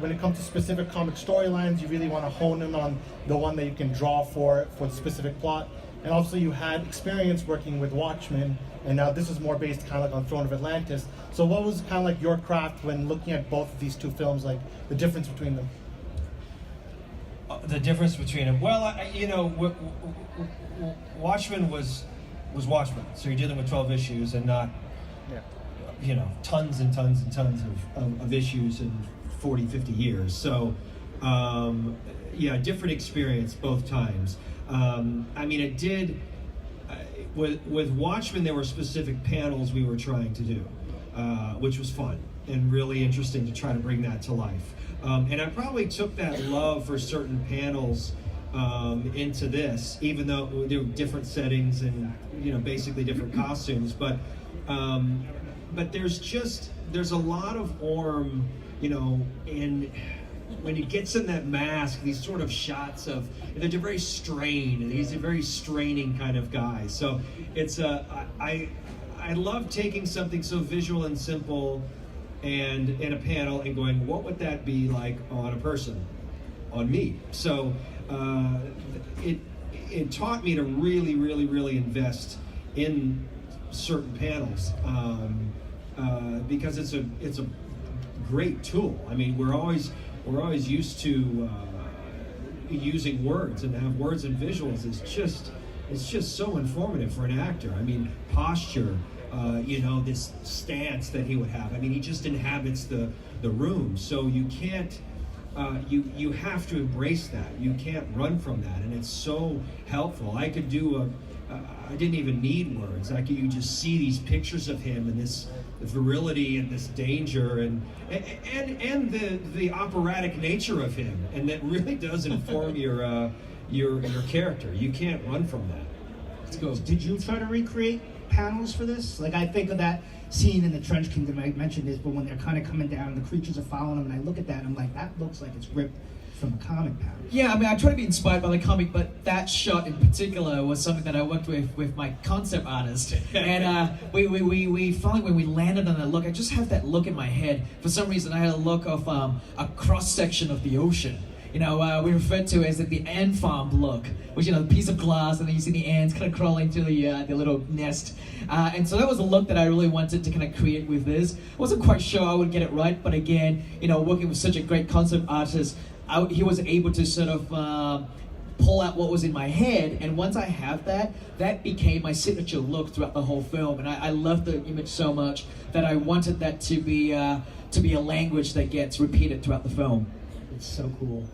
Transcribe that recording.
When it comes to specific comic storylines, you really want to hone in on the one that you can draw for the specific plot. And also you had experience working with Watchmen, and now this is more based kind of like on Throne of Atlantis. So what was kind of like your craft when looking at both of these two films, like the difference between them? The difference between them? Well, Watchmen was Watchmen. So you're dealing with 12 issues and not, tons and tons and tons of issues in 40, 50 years. So, different experience both times. It did, with Watchmen, there were specific panels we were trying to do, which was fun and really interesting to try to bring that to life. And I probably took that love for certain panels into this, even though there were different settings and, basically different costumes. But there's a lot of Orm, and when he gets in that mask, these sort of shots of, they're very strained, and he's a very straining kind of guy. So it's I love taking something so visual and simple and in a panel and going, what would that be like on a person, on me? So it taught me to really, really, really invest in certain panels because it's a great tool. I mean, we're always used to using words, and to have words and visuals it's just so informative for an actor. I mean, posture, this stance that he would have. I mean, he just inhabits the room, so you can't. You have to embrace that. You can't run from that, and it's so helpful. I could do I didn't even need words. You just see these pictures of him and this virility and this danger and the operatic nature of him, and that really does inform your character. You can't run from that. Let's go. Did you try to recreate panels for this? Like, I think of that scene in the Trench Kingdom, I mentioned this, but when they're kind of coming down and the creatures are following them, and I look at that and I'm like, that looks like it's ripped from a comic panel. Yeah, I try to be inspired by the comic, but that shot in particular was something that I worked with my concept artist. And we finally, when we landed on that look, I just have that look in my head. For some reason, I had a look of a cross-section of the ocean. We refer to it as the ant farm look, which, the piece of glass, and then you see the ants kind of crawling to the little nest. And so that was a look that I really wanted to kind of create with this. I wasn't quite sure I would get it right, but again, working with such a great concept artist, he was able to sort of pull out what was in my head, and once I have that became my signature look throughout the whole film. And I loved the image so much that I wanted that to be a language that gets repeated throughout the film. It's so cool.